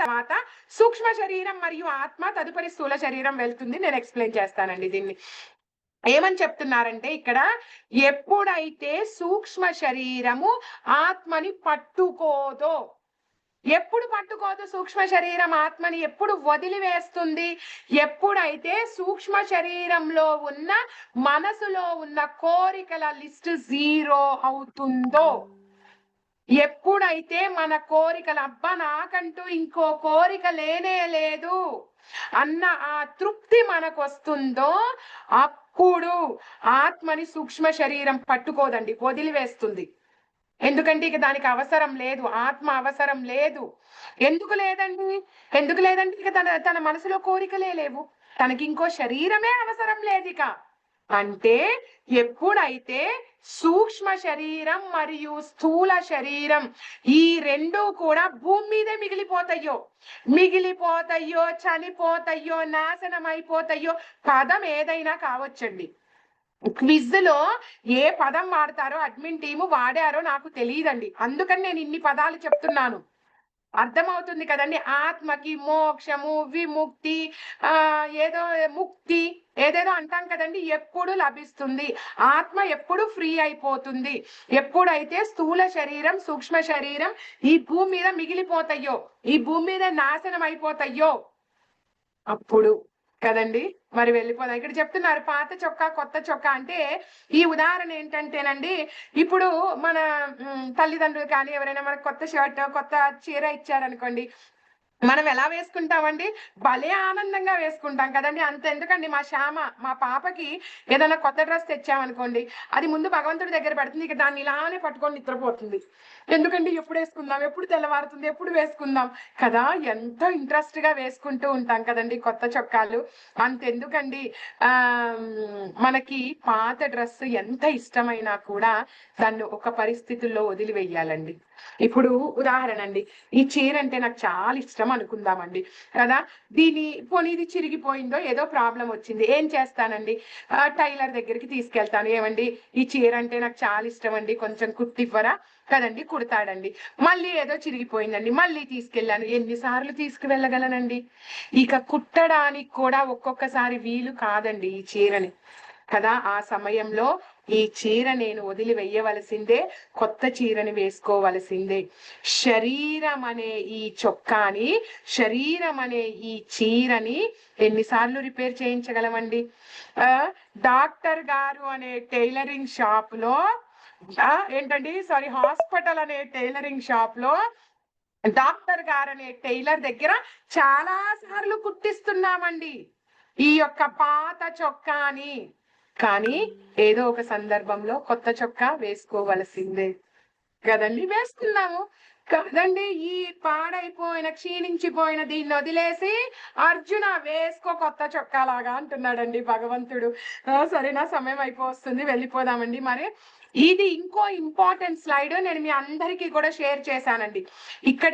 తర్వాత సూక్ష్మ శరీరం మరియు ఆత్మ తదుపరి స్థూల శరీరం వెళ్తుంది. నేను ఎక్స్ప్లెయిన్ చేస్తానండి దీన్ని. ఏమని చెప్తున్నారంటే ఇక్కడ, ఎప్పుడైతే సూక్ష్మ శరీరము ఆత్మని పట్టుకోదో, ఎప్పుడు పట్టుకోదు సూక్ష్మ శరీరం ఆత్మని, ఎప్పుడు వదిలివేస్తుంది, ఎప్పుడైతే సూక్ష్మ శరీరంలో ఉన్న మనసులో ఉన్న కోరికల లిస్ట్ 0 అవుతుందో, ఎప్పుడైతే మన కోరికలు అబ్బా నాకంటూ ఇంకో కోరిక లేనే లేదు అన్న ఆ తృప్తి మనకు వస్తుందో అప్పుడు ఆత్మని సూక్ష్మ శరీరం పట్టుకోదండి, వదిలివేస్తుంది. ఎందుకంటే ఇక దానికి అవసరం లేదు, ఆత్మ అవసరం లేదు. ఎందుకు లేదండి ఇక తన మనసులో కోరికలే లేవు, తనకి ఇంకో శరీరమే అవసరం లేదు ఇక. అంటే ఎప్పుడైతే సూక్ష్మ శరీరం మరియు స్థూల శరీరం ఈ రెండు కూడా భూమి మీదే మిగిలిపోతాయో చనిపోతాయో నాశనం అయిపోతాయో, పదం ఏదైనా కావచ్చండి. క్విజ్ లో ఏ పదం వాడతారో అడ్మిన్ టీము వాడారో నాకు తెలియదండి, అందుకని నేను ఇన్ని పదాలు చెప్తున్నాను. అర్థమవుతుంది కదండి. ఆత్మకి మోక్షము, విముక్తి, ఏదో ముక్తి, ఏదేదో అంటాం కదండి, ఎప్పుడు లభిస్తుంది, ఆత్మ ఎప్పుడు ఫ్రీ అయిపోతుంది, ఎప్పుడైతే స్థూల శరీరం సూక్ష్మ శరీరం ఈ భూమి మీద మిగిలిపోతాయో, ఈ భూమి మీద నాశనం అయిపోతాయో అప్పుడు కదండి. మరి వెళ్ళిపోదాం. ఇక్కడ చెప్తున్నారు పాత చొక్కా కొత్త చొక్కా అంటే ఈ ఉదాహరణ ఏంటంటేనండి, ఇప్పుడు మన తల్లిదండ్రులు కానీ ఎవరైనా మనకు కొత్త షర్ట్ కొత్త చీర ఇచ్చారనుకోండి, మనం ఎలా వేసుకుంటామండి, భలే ఆనందంగా వేసుకుంటాం కదండి. అంత ఎందుకండి, మా పాపకి ఏదైనా కొత్త డ్రెస్ తెచ్చామనుకోండి, అది ముందు భగవంతుడి దగ్గర పెడుతుంది, ఇక దాన్ని ఇలానే పట్టుకొని నిద్రపోతుంది. ఎందుకంటే ఎప్పుడు వేసుకుందాం, ఎప్పుడు తెల్లవారుతుంది, ఎప్పుడు వేసుకుందాం కదా, ఎంతో ఇంట్రెస్ట్ గా వేసుకుంటూ ఉంటాం కదండి కొత్త చొక్కాలు. అంతెందుకండి, మనకి పాత డ్రెస్ ఎంత ఇష్టమైనా కూడా దాన్ని ఒక పరిస్థితుల్లో వదిలివేయాలండి. ఇప్పుడు ఉదాహరణ అండి, ఈ చీర అంటే నాకు చాలా ఇష్టం అనుకుందామండి కదా, పోనీ ఇది చిరిగిపోయిందో ఏదో ప్రాబ్లం వచ్చింది, ఏం చేస్తానండి, టైలర్ దగ్గరికి తీసుకెళ్తాను. ఏమండి ఈ చీర అంటే నాకు చాలా ఇష్టం అండి, కొంచెం కుట్టివ్వరా కదండి, కుడతాడండి. మళ్ళీ ఏదో చిరిగిపోయిందండి, మళ్ళీ తీసుకెళ్ళాను. ఎన్నిసార్లు తీసుకువెళ్ళగలనండి, ఇక కుట్టడానికి కూడా ఒక్కొక్కసారి వీలు కాదండి ఈ చీరని కదా. ఆ సమయంలో ఈ చీర నేను వదిలివేయవలసిందే, కొత్త చీరని వేసుకోవలసిందే. శరీరం అనే ఈ చొక్కాని, శరీరం అనే ఈ చీరని ఎన్నిసార్లు రిపేర్ చేయించగలమండి. డాక్టర్ గారు అనే టైలరింగ్ షాప్ లో హాస్పిటల్ అనే టైలరింగ్ షాప్ లో డాక్టర్ గారు అనే టైలర్ దగ్గర చాలా సార్లు కుట్టిస్తున్నామండి ఈ యొక్క పాత చొక్కాని. కానీ ఏదో ఒక సందర్భంలో కొత్త చొక్కా వేసుకోవలసిందే కదండి, వేసుకున్నాము కదండి. ఈ పాడైపోయిన క్షీణించిపోయిన దీన్ని వదిలేసి అర్జున వేసుకో కొత్త చొక్కాలాగా అంటున్నాడండి భగవంతుడు. సరేనా, సమయం అయిపోతుంది, వెళ్ళిపోదామండి. మరి ఇది ఇంకో ఇంపార్టెంట్ స్లైడ్ నేను మీ అందరికీ కూడా షేర్ చేశానండి. ఇక్కడ